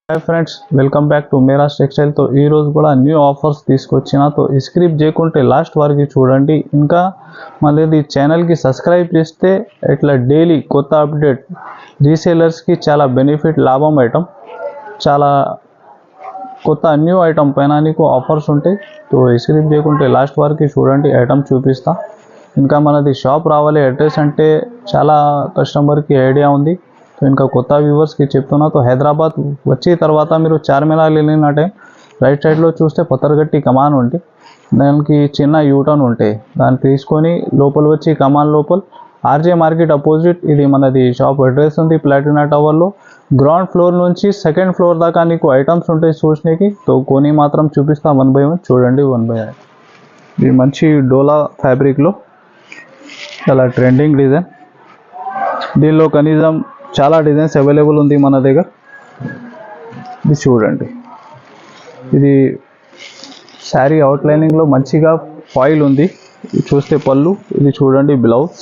Hi friends, welcome back to मेरा textile. तो ఈ రోజు కూడా న్యూ ఆఫర్స్ తీసుకొచ్చినా తో స్క్రిప్ట్ చేయకుంటే లాస్ట్ వరకు చూడండి। ఇంకా మళ్ళీ ఛానల్ కి సబ్స్క్రైబ్ చేస్తే ఇట్లా డైలీ కొత్త అప్డేట్ రీసేలర్స్ కి చాలా బెనిఫిట్ లాభం ఐటమ్ చాలా కొత్త న్యూ ఐటమ్ పైన నీకు ఆఫర్స్ ఉంటాయి। तो స్క్రిప్ట్ చేయకుంటే లాస్ట్ వరకు చూడండి, ఐటమ్ చూపిస్తా। ఇంకా మనది షాప్ రావాలి అడ్రస్ అంటే చాలా కస్టమర్ కి ఐడియా ఉంది। तो इनका కొత్త వ్యూవర్స్ కి చెప్తున్నా। तो హైదరాబాద్ వచ్చే తర్వాత మీరు చార్మినార్ వెళ్ళినట్టే రైట్ సైడ్ లో చూస్తే పత్తర్గట్టి కమాన్ ఉంది, దానికి చిన్న యూటర్న్ ఉంటాయి, దాన్ని తీసుకొని లోపల వచ్చి కమాన్ లోపల ఆర్జే మార్కెట్ అపోజిట్ ఇది మనది షాప్ అడ్రస్ ఉంది। ప్లాటినా టవర్ లో గ్రౌండ్ ఫ్లోర్ నుంచి సెకండ్ ఫ్లోర్ దాకా నీకు ఐటమ్స్ ఉంటాయి చూడడానికి। तो కొన్ని మాత్రం చూపిస్తా వన్ బై వన్ చూడండి, వన్ బై వన్। ఇది మంచి డోలా ఫ్యాబ్రిక్ లో చాలా ట్రెండింగ్ డిజైన్, దీనిలో కనీసం చాలా డిజైన్స్ అవైలబుల్ ఉంది మన దగ్గర। ఇది చూడండి, ఇది శారీ అవుట్లైనింగ్ లో మంచిగా ఫాయిల్ ఉంది, ఇది చూస్తే పళ్ళు, ఇది చూడండి బ్లౌజ్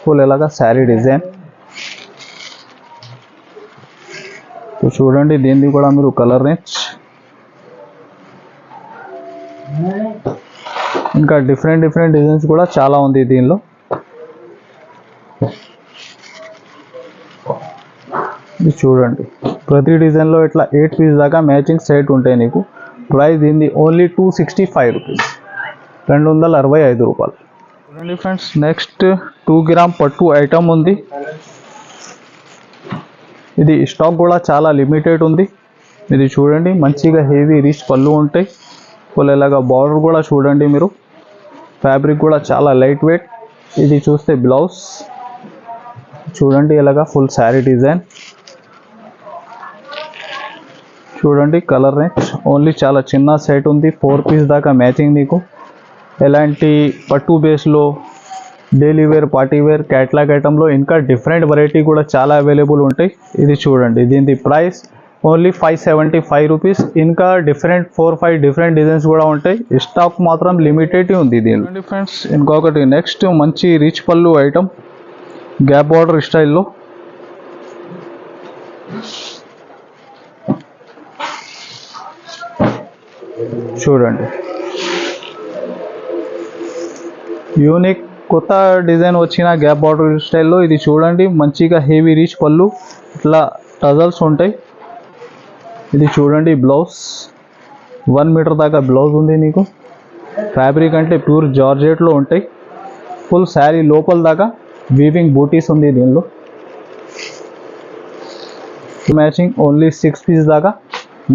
ఫుల్ ఎలాగా శారీ డిజైన్। तो చూడండి దీన్ని కూడా మీరు కలర్ రేంజ్ ఇంకా డిఫరెంట్ డిజైన్స్ కూడా చాలా ఉంది దీనిలో। ఇది చూడండి ప్రతి డిజైన్ లో ఇట్లా 8 పీస్ దాకా మ్యాచింగ్ సెట్ ఉంటాయి నీకు। ప్రైస్ దీనిది ఓన్లీ 265 రూపీస్, 265 రూపాయలు। చూడండి ఫ్రెండ్స్, నెక్స్ట్ 2 గ్రామ్ పట్టు ఐటమ్ ఉంది, ఇది స్టాక్ కూడా చాలా లిమిటెడ్ ఉంది। ఇది చూడండి మంచిగా హెవీ రిచ్ పళ్ళు ఉంటాయి, ఫుల్ ఇలాగా బార్డర్ కూడా చూడండి మీరు, ఫ్యాబ్రిక్ కూడా చాలా లైట్ వెయిట్। ఇది చూస్తే బ్లౌజ్ చూడండి ఇలాగా ఫుల్ శారీ డిజైన్, చూడండి కలర్ రేంజ్ ఓన్లీ చాలా చిన్న సెట్ ఉంది, 4 పీస్ దాకా మ్యాచింగ్ నీకు। ఎలాంటి పట్టు బేస్లో daily wear party wear catalogue ఐటమ్లో ఇంకా డిఫరెంట్ వెరైటీ కూడా చాలా అవైలబుల్ ఉంటాయి। ఇది చూడండి దీని ప్రైస్ ఓన్లీ 575 రూపీస్, ఇంకా 4-5 డిఫరెంట్ డిజైన్స్ కూడా ఉంటాయి, స్టాక్ మాత్రం లిమిటెడ్ ఉంది దీనిలో। ఫ్రెండ్స్ ఇంకొకటి నెక్స్ట్ మంచి రిచ్ పళ్ళు ఐటమ్ గ్యాప్ బార్డర్ స్టైల్లో, చూడండి యూనిక్ కొత్త డిజైన్ వచ్చిన గ్యాప్ బార్డర్ స్టైల్లో। ఇది చూడండి మంచిగా హెవీ రిచ్ పళ్ళు, ఇట్లా టజల్స్ ఉంటాయి। ఇది చూడండి బ్లౌజ్ 1 మీటర్ దాకా బ్లౌజ్ ఉంది నీకు, ఫ్యాబ్రిక్ అంటే ప్యూర్ జార్జెట్లో ఉంటాయి, ఫుల్ శారీ లోపల దాకా వీవింగ్ బూటీస్ ఉంది దీనిలో। మ్యాచింగ్ ఓన్లీ 6 పీస్ దాకా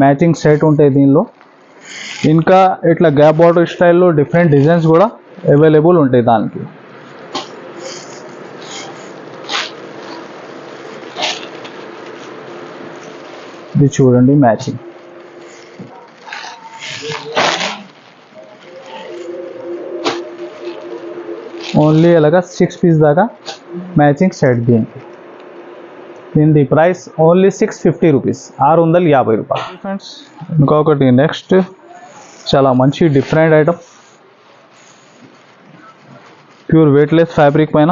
మ్యాచింగ్ సెట్ ఉంటాయి దీనిలో, ఇంకా ఇట్లా గ్యాప్ బార్డర్ స్టైల్లో డిఫరెంట్ డిజైన్స్ కూడా అవైలబుల్ ఉంటాయి దానికి। ఇది చూడండి మ్యాచింగ్ ఓన్లీ అలాగా 6 పీస్ దాకా మ్యాచింగ్ సెట్ దీని ప్రైస్ ఓన్లీ 650 రూపీస్, 650 రూపాయలు। ఫ్రెండ్స్ ఇంకొకటి నెక్స్ట్ చాలా మంచి different item pure weightless fabric పైన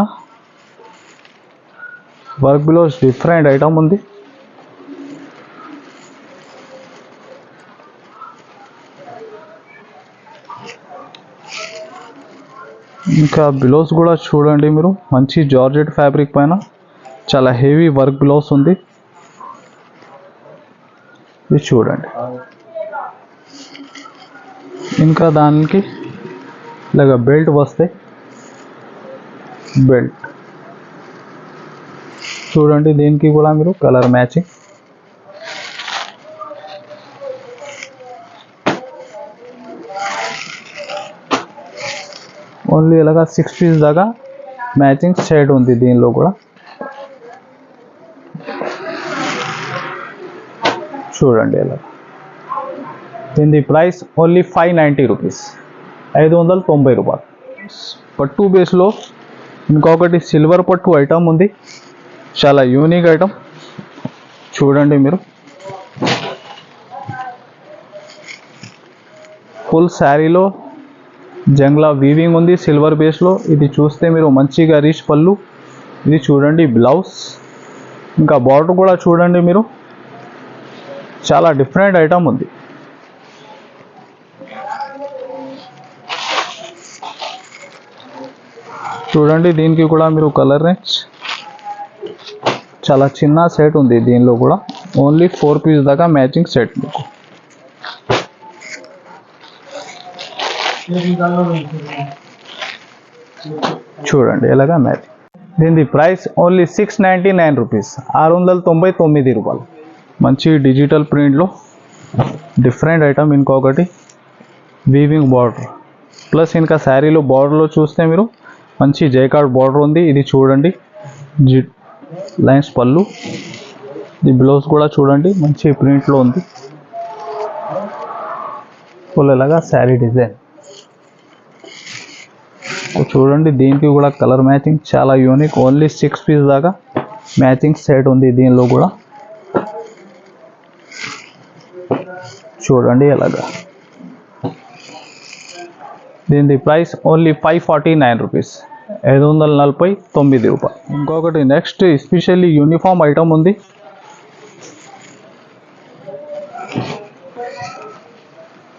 వర్క్ బ్లౌజ్ డిఫరెంట్ ఐటమ్ ఉంది, ఇంకా బ్లౌజ్ కూడా చూడండి మీరు మంచి జార్జెట్ ఫ్యాబ్రిక్ పైన చాలా హెవీ వర్క్ బ్లౌజ్ ఉంది, ఇది చూడండి। ఇంకా దానికి ఇలాగ బెల్ట్ వస్తాయి, బెల్ట్ చూడండి దీనికి కూడా మీరు కలర్ మ్యాచింగ్, ఓన్లీ ఇలాగా 6 పీస్ దాకా మ్యాచింగ్ షేడ్ ఉంది దీనిలో కూడా। చూడండి ఇలా దీని ప్రైస్ ఓన్లీ 590 రూపీస్, 590 రూపాయలు। పట్టు బేస్లో ఇంకొకటి సిల్వర్ పట్టు ఐటమ్ ఉంది, చాలా యూనిక్ ఐటమ్ చూడండి మీరు, ఫుల్ శారీలో జంగ్లా వీవింగ్ ఉంది సిల్వర్ బేస్లో। ఇది చూస్తే మీరు మంచిగా రిచ్ పళ్ళు, ఇది చూడండి బ్లౌజ్ ఇంకా బార్డర్ కూడా చూడండి మీరు, చాలా డిఫరెంట్ ఐటమ్ ఉంది. చూడండి దీనికి కూడా మీరు కలర్ రేంజ్ చాలా చిన్న సెట్ ఉంది. దీనిలో కూడా ఓన్లీ 4 పీస్ దాకా మ్యాచింగ్ సెట్ మీకు. చూడండి ఎలాగా మ్యాచింగ్. దీని ప్రైస్ ఓన్లీ 699 రూపీస్, 699 రూపాయలు. మంచి డిజిటల్ ప్రింట్లో డిఫరెంట్ ఐటమ్. ఇంకొకటి వీవింగ్ బార్డర్ ప్లస్ ఇంకా శారీలో బార్డర్లో చూస్తే మీరు మంచి జైకార్డ్ బార్డర్ ఉంది. ఇది చూడండి లైన్స్ పళ్ళు. ఇది బ్లౌజ్ కూడా చూడండి మంచి ప్రింట్లో ఉంది. ఫుల్ ఎలాగా శారీ డిజైన్ చూడండి. దీనికి కూడా కలర్ మ్యాచింగ్ చాలా యూనిక్. ఓన్లీ 6 పీస్ దాకా మ్యాచింగ్ సెట్ ఉంది దీనిలో కూడా. చూడండి ఎలాగా. దీని ప్రైస్ ఓన్లీ 549 రూపీస్, 549 రూపాయలు. ఇంకొకటి నెక్స్ట్ ఎస్పెషల్లీ యూనిఫామ్ ఐటమ్ ఉంది.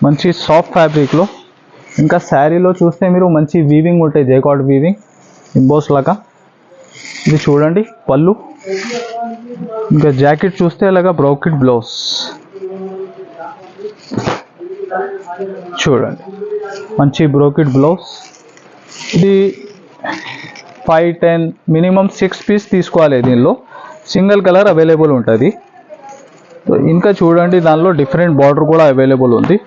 మంచి సాఫ్ట్ ఫ్యాబ్రిక్లో ఇంకా శారీలో చూస్తే మీరు మంచి వీవింగ్ ఉంటాయి, జైకార్డ్ వీవింగ్ ఇంబోస్ లాగా. ఇది చూడండి పళ్ళు. ఇంకా జాకెట్ చూస్తే ఇలాగా బ్రోకెట్ బ్లౌజ్. చూడండి మంచి బ్రోకెట్ బ్లౌజ్. ఇది 5-10 మినిమం 6 పీస్ తీసుకోవాలి. దీనిలో సింగిల్ కలర్ అవైలబుల్ ఉంటుంది. ఇంకా చూడండి దానిలో డిఫరెంట్ బార్డర్ కూడా అవైలబుల్ ఉంది.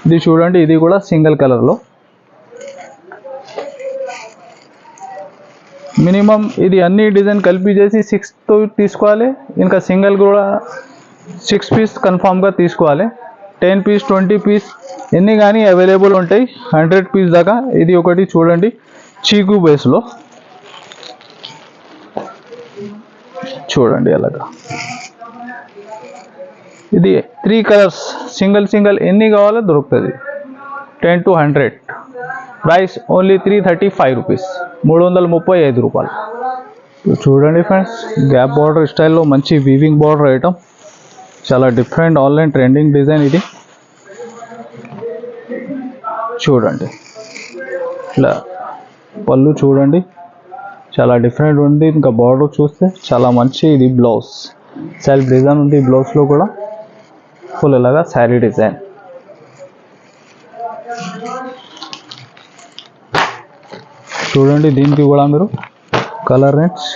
ఇది చూడండి ఇది కూడా సింగిల్ కలర్లో. మినిమం ఇది అన్ని డిజైన్ కలిపి చేసి 6తో తీసుకోవాలి. ఇంకా సింగిల్ కూడా 6 పీస్ కన్ఫామ్గా తీసుకోవాలి. 10 పీస్ 20 పీస్ ఎన్ని కానీ అవైలబుల్ ఉంటాయి, 100 పీస్ దాకా. ఇది ఒకటి చూడండి చీకు బేస్లో. చూడండి అలాగా. ఇది 3 కలర్స్ సింగిల్ ఎన్ని కావాలో దొరుకుతుంది. 10 to 100. ప్రైస్ ఓన్లీ 335 రూపీస్, 335 రూపాయలు. చూడండి ఫ్రెండ్స్ గ్యాప్ బార్డర్ స్టైల్లో మంచి వీవింగ్ బార్డర్ ఐటమ్, చాలా డిఫరెంట్ ఆన్లైన్ ట్రెండింగ్ డిజైన్ ఇది. చూడండి ఇలా పళ్ళు చూడండి చాలా డిఫరెంట్ ఉంది. ఇంకా బార్డర్ చూస్తే చాలా మంచి. ఇది బ్లౌజ్ సెల్ఫ్ డిజైన్ ఉంది. బ్లౌజ్లో కూడా ఫుల్ ఇలాగా శారీ డిజైన్. చూడండి దీనికి కూడా మీరు కలర్ రేంజ్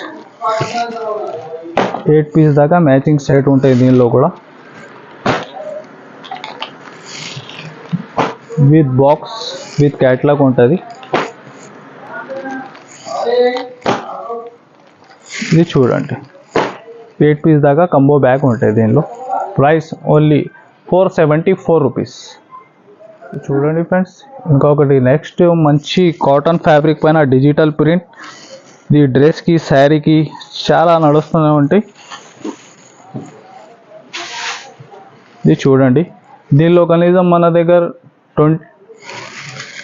8 పీస్ దాకా మ్యాచింగ్ సెట్ ఉంటాయి దీనిలో కూడా. విత్ బాక్స్ విత్ క్యాట్లాగ్ ఉంటుంది. ఇది చూడండి 8 పీస్ దాకా కంబో బ్యాగ్ ఉంటాయి దీనిలో. Price only 474 rupees. చూడండి ఫ్రెండ్స్ ఇంకొకటి నెక్స్ట్ మంచి కాటన్ ఫ్యాబ్రిక్ పైన డిజిటల్ ప్రింట్. ఇది డ్రెస్కి శారీకి చాలా నడుస్తూనే ఉంటాయి. ఇది చూడండి దీనిలో కనీసం మన దగ్గర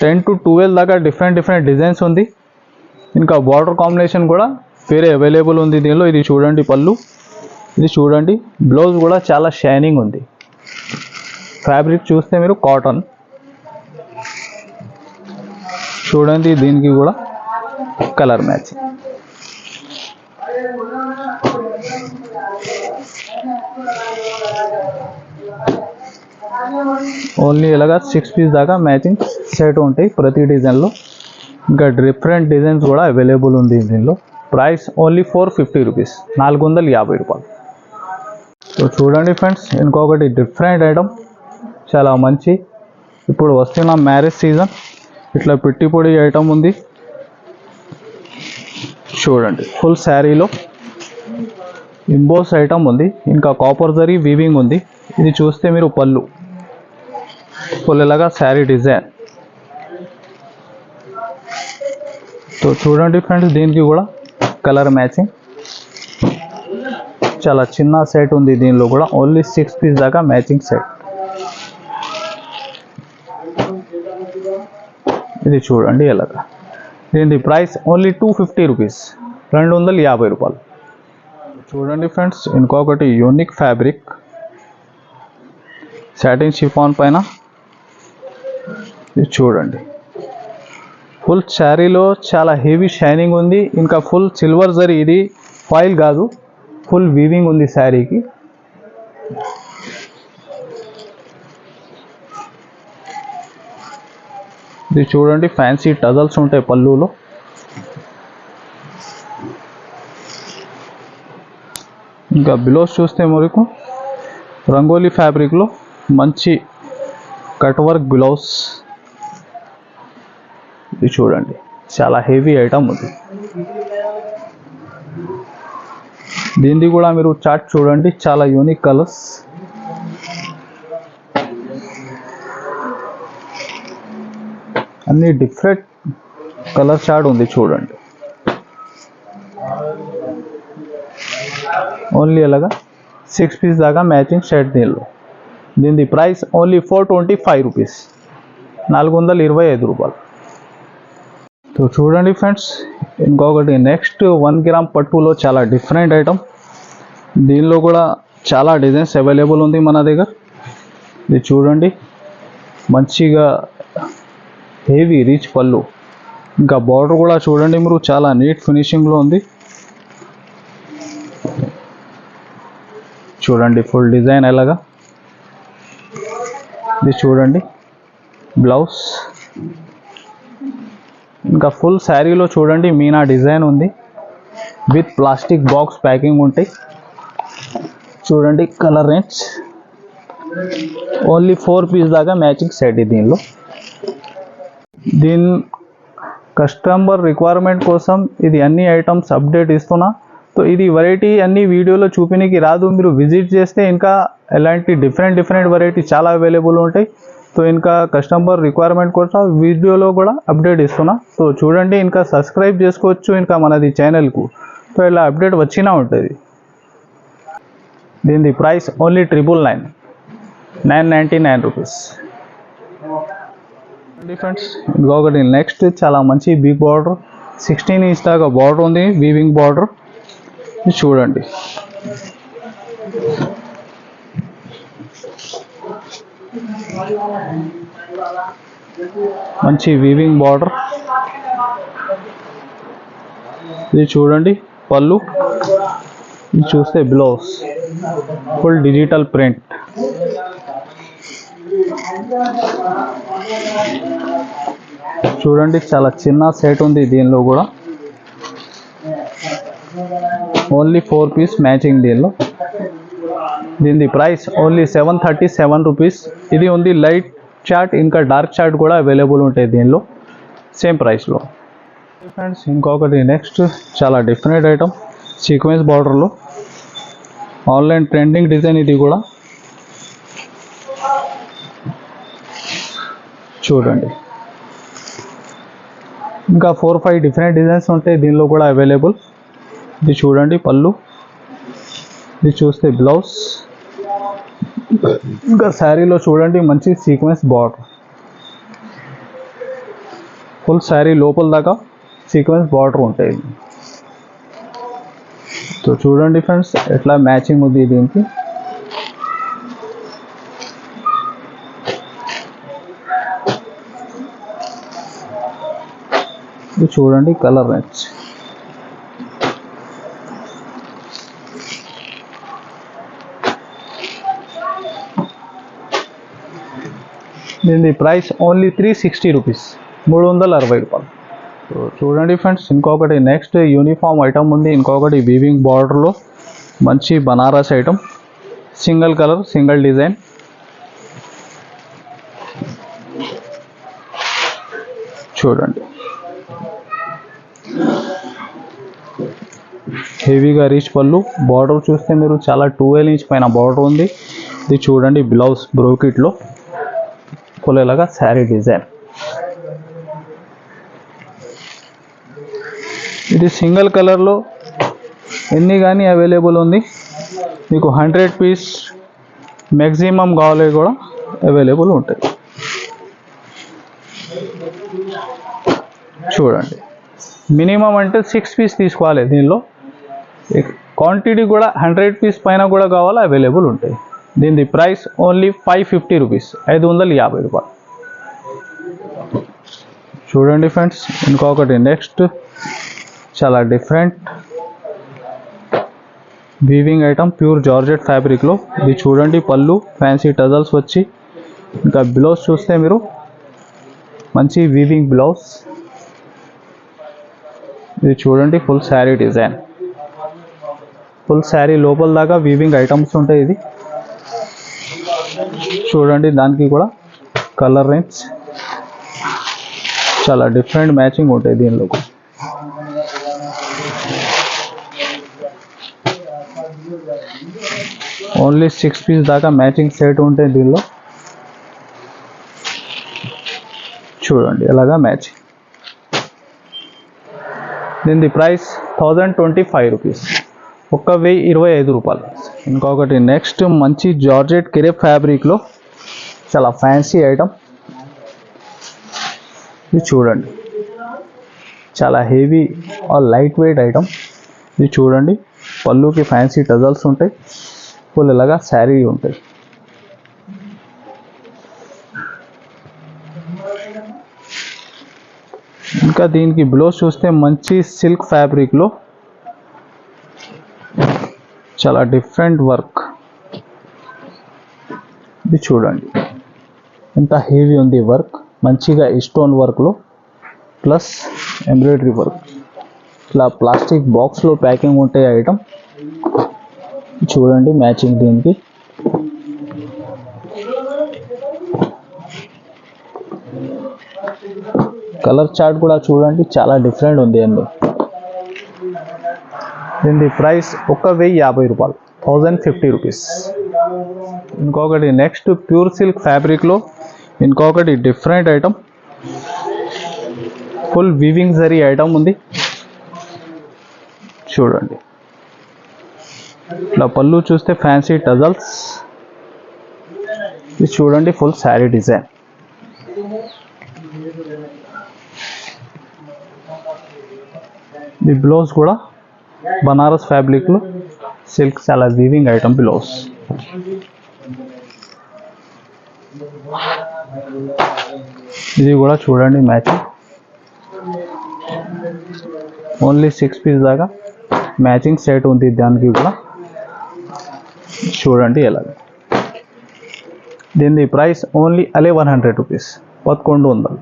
10 to 12 దాకా డిఫరెంట్ డిజైన్స్ ఉంది. ఇంకా బార్డర్ కాంబినేషన్ కూడా వేరే అవైలబుల్ ఉంది దీనిలో. ఇది చూడండి పళ్ళు. ఇది చూడండి బ్లౌజ్ కూడా చాలా షైనింగ్ ఉంది. ఫ్యాబ్రిక్ చూస్తే మీరు కాటన్. చూడండి దీనికి కూడా కలర్ మ్యాచింగ్. ఓన్లీ ఇలాగా 6 పీస్ దాకా మ్యాచింగ్ సెట్ ఉంటాయి ప్రతి డిజైన్లో. ఇంకా డిఫరెంట్ డిజైన్స్ కూడా అవైలబుల్ ఉంది దీనిలో. ప్రైస్ ఓన్లీ 450 రూపీస్, 450 రూపాయలు. సో చూడండి ఫ్రెండ్స్ ఇంకొకటి డిఫరెంట్ ఐటమ్ చాలా మంచి. ఇప్పుడు వస్తున్న మ్యారేజ్ సీజన్ ఇట్లా పెట్టిపొడి ఐటమ్ ఉంది. చూడండి ఫుల్ శారీలో ఇంబోస్ ఐటమ్ ఉంది. ఇంకా కాపర్ జరీ వీవింగ్ ఉంది. ఇది చూస్తే మీరు పళ్ళు ఫుల్ ఇలాగా శారీ డిజైన్. సో చూడండి ఫ్రెండ్స్ దీనికి కూడా కలర్ మ్యాచింగ్. చాలా చిన్న సెట్ ఉంది దీనిలో కూడా. ఓన్లీ 6 పీస్ దాకా మ్యాచింగ్ సెట్. ఇది చూడండి ఎలాగా. దీని ప్రైస్ ఓన్లీ 250 రూపీస్, 250 రూపాయలు. చూడండి ఫ్రెండ్స్, ఇంకొకటి యూనిక్ ఫ్యాబ్రిక్ సాటిన్ షిఫాన్ పైన. ఇది చూడండి, ఫుల్ శారీలో చాలా హెవీ షైనింగ్ ఉంది. ఇంకా ఫుల్ సిల్వర్ జరీ, ఇది ఫాయిల్ కాదు, ఫుల్ వీవింగ్ ఉంది శారీకి. ఇది చూడండి, ఫ్యాన్సీ టజల్స్ ఉంటాయి పళ్ళులో. ఇంకా బ్లౌజ్ చూస్తే మనకు రంగోలీ ఫ్యాబ్రిక్లో మంచి కట్ వర్క్ బ్లౌజ్. ఇది చూడండి, చాలా హెవీ ఐటమ్ ఉంది. దీనిది కూడా మీరు చార్ట్ చూడండి, చాలా యూనిక్ కలర్స్. అన్ని డిఫరెంట్ కలర్ చార్ట్ ఉంది చూడండి. ఓన్లీ అలాగా 6 పీస్ దాకా మ్యాచింగ్ షర్ట్ దీనిలో. దీని ప్రైస్ ఓన్లీ 425 రూపీస్, 425 రూపాయలు. సో చూడండి ఫ్రెండ్స్, ఇంకొకటి నెక్స్ట్ 1 గ్రామ్ పట్టులో చాలా డిఫరెంట్ ఐటమ్. దీనిలో కూడా చాలా డిజైన్స్ అవైలబుల్ ఉంది మన దగ్గర. ఇది చూడండి, మంచిగా హెవీ రిచ్ పళ్ళు. ఇంకా బార్డర్ కూడా చూడండి మీరు, చాలా నీట్ ఫినిషింగ్లో ఉంది. చూడండి ఫుల్ డిజైన్ ఎలాగా. ఇది చూడండి బ్లౌజ్. ఇంకా ఫుల్ శారీలో చూడండి మీనా డిజైన్ ఉంది, విత్ ప్లాస్టిక్ బాక్స్ ప్యాకింగ్ ఉంటాయి. చూడండి కలర్ రేంజ్ ఓన్లీ 4 పీస్ దాకా మ్యాచింగ్ సెట్. దీనిలో దీని కస్టమర్ రిక్వైర్మెంట్ కోసం ఇది అన్ని ఐటమ్స్ అప్డేట్ ఇస్తున్నా. సో ఇది వెరైటీ అన్ని వీడియోలో చూపించడానికి రాదు, మీరు విజిట్ చేస్తే ఇంకా ఎలాంటి డిఫరెంట్ వెరైటీ చాలా అవైలబుల్ ఉంటాయి. సో ఇంకా కస్టమర్ రిక్వైర్మెంట్ కోసం వీడియోలో కూడా అప్డేట్ ఇస్తున్నా. సో చూడండి, ఇంకా సబ్స్క్రైబ్ చేసుకోవచ్చు ఇంకా మనది ఛానల్కు. సో ఇలా అప్డేట్ వచ్చినా ఉంటుంది. దీని ప్రైస్ ఓన్లీ 999 రూపీస్. ఫ్రెండ్స్ ఇంకొకటి నెక్స్ట్ చాలా మంచి బిగ్ బార్డర్, 16 ఇంచ్ దాకా బార్డర్ ఉంది, వీవింగ్ బార్డర్. చూడండి మంచి వీవింగ్ బార్డర్. ఇది చూడండి పళ్ళు. ఇది చూస్తే బ్లౌజ్ ఫుల్ డిజిటల్ ప్రింట్. చూడండి చాలా చిన్న సెట్ ఉంది దీనిలో కూడా, ఓన్లీ 4 పీస్ మ్యాచింగ్ దీనిలో. దీని ప్రైస్ ఓన్లీ 737 రూపీస్. ఇది ఉంది లైట్ చార్ట్, ఇంకా డార్క్ చార్ట్ కూడా అవైలబుల్ ఉంటాయి దీనిలో సేమ్ ప్రైస్లో. ఫ్రెండ్స్ ఇంకొకటి నెక్స్ట్ చాలా డిఫరెంట్ ఐటమ్, సీక్వెన్స్ బార్డర్లో ఆన్లైన్ ట్రెండింగ్ డిజైన్. ఇది కూడా చూడండి, ఇంకా 4-5 డిఫరెంట్ డిజైన్స్ ఉంటాయి దీనిలో కూడా అవైలబుల్. ఇది చూడండి పళ్ళు. ఇది చూస్తే బ్లౌజ్. ఇంకా శారీలో చూడండి మంచి సీక్వెన్స్ బార్డర్, ఫుల్ శారీ లోపల దాకా సీక్వెన్స్ బార్డర్ ఉంటాయి. సో చూడండి ఫ్రెండ్స్ ఎట్లా మ్యాచింగ్ ఉంది దీనికి. ఇది చూడండి కలర్ రేంజ్. దీని ప్రైస్ ఓన్లీ 360 రూపీస్, 360 రూపాయలు. సో చూడండి ఫ్రెండ్స్ ఇంకొకటి నెక్స్ట్ యూనిఫామ్ ఐటమ్ ఉంది. ఇంకొకటి వీవింగ్ బార్డర్లో మంచి Banaras item, single colour single design. చూడండి హెవీగా రీచ్ పళ్ళు. బార్డర్ చూస్తే మీరు చాలా 12 ఇంచ్ పైన బార్డర్ ఉంది. ఇది చూడండి బ్లౌజ్ బ్రోకెట్లో కొలేలాగా శారీ డిజైన్. ఇది సింగిల్ కలర్లో ఎన్ని కానీ అవైలబుల్ ఉంది. మీకు 100 పీస్ మ్యాక్సిమం కావాలి కూడా అవైలబుల్ ఉంటాయి. చూడండి మినిమం అంటే 6 పీస్ తీసుకోవాలి దీనిలో. క్వాంటిటీ కూడా 100 పీస్ పైన కూడా కావాలా అవైలబుల్ ఉంటాయి. దీని ప్రైస్ ఓన్లీ 550 రూపీస్, 550 రూపాయలు. చూడండి ఫ్రెండ్స్, ఇంకొకటి నెక్స్ట్ చాలా different weaving item pure georgette ఫ్యాబ్రిక్లో. ఇది చూడండి, పళ్ళు ఫ్యాన్సీ టజల్స్ వచ్చి, ఇంకా బ్లౌజ్ చూస్తే మీరు మంచి వీవింగ్ బ్లౌజ్. ఇది చూడండి full sari design, full sari లోపల దాకా వీవింగ్ ఐటమ్స్ ఉంటాయి. ఇది చూడండి, దానికి కూడా కలర్ రేంజ్ చాలా డిఫరెంట్ మ్యాచింగ్ ఉంటాయి దీనిలో. ఓన్లీ 6 పీస్ దాకా మ్యాచింగ్ సెట్ ఉంటాయి దీనిలో. చూడండి ఎలాగా మ్యాచింగ్. దీని ప్రైస్ 1025 రూపీస్, 1025 రూపాయలు. ఇంకొకటి నెక్స్ట్ మంచి జార్జెట్ క్రేప్ ఫ్యాబ్రిక్లో చాలా ఫ్యాన్సీ ఐటమ్. ఇది చూడండి, చాలా heavy or light weight item. ఇది చూడండి, పళ్ళుకి ఫ్యాన్సీ టజల్స్ ఉంటాయి, ఫుల్ ఇలాగా శారీ ఉంటాయి. ఇంకా దీనికి బ్లౌజ్ చూస్తే మంచి సిల్క్ ఫ్యాబ్రిక్లో చాలా డిఫరెంట్ వర్క్. ఇది చూడండి ఎంత హెవీ ఉంది వర్క్, మంచిగా స్టోన్ వర్క్లో ప్లస్ ఎంబ్రాయిడరీ వర్క్. ఇట్లా ప్లాస్టిక్ బాక్స్లో ప్యాకింగ్ ఉంటాయి ఐటమ్. చూడండి మ్యాచింగ్ దీనికి. కలర్ చార్ట్ కూడా చూడండి, చాలా డిఫరెంట్ ఉంది అండి. దీని ప్రైస్ 1050 రూపాయలు, 1050 రూపీస్. ఇంకొకటి నెక్స్ట్ ప్యూర్ సిల్క్ ఫ్యాబ్రిక్లో ఇంకొకటి different item, full weaving zari item ఉంది. చూడండి, ఇట్లా పళ్ళు చూస్తే ఫ్యాన్సీ టజల్స్. ఇది చూడండి ఫుల్ శారీ డిజైన్. ఈ బ్లౌజ్ కూడా బనారస్ ఫ్యాబ్రిక్లో సిల్క్ చాలా వీవింగ్ ఐటమ్ బ్లౌజ్. ఇది కూడా చూడండి మ్యాచింగ్. ఓన్లీ 6 పీస్ దాకా మ్యాచింగ్ సెట్ ఉంది దానికి కూడా. చూడండి ఎలాగ. దీని ప్రైస్ ఓన్లీ 1100 రూపీస్, 1100.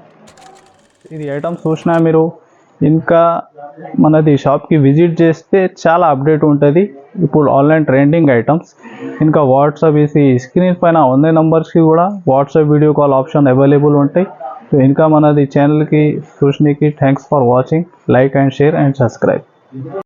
ఇది ఐటమ్ చూసినా మీరు ఇంకా మనది షాప్కి విజిట్ చేస్తే చాలా అప్డేట్ ఉంటుంది. ఇప్పుడు ఆన్లైన్ ట్రెండింగ్ ఐటమ్స్. ఇంకా వాట్సాప్ ఈ స్క్రీన్ పైన ఉన్న నెంబర్స్కి కూడా WhatsApp video call option available ఉంటాయి. సో ఇంకా మనది ఛానల్కి చూసినకి thanks for watching. Like and share and subscribe.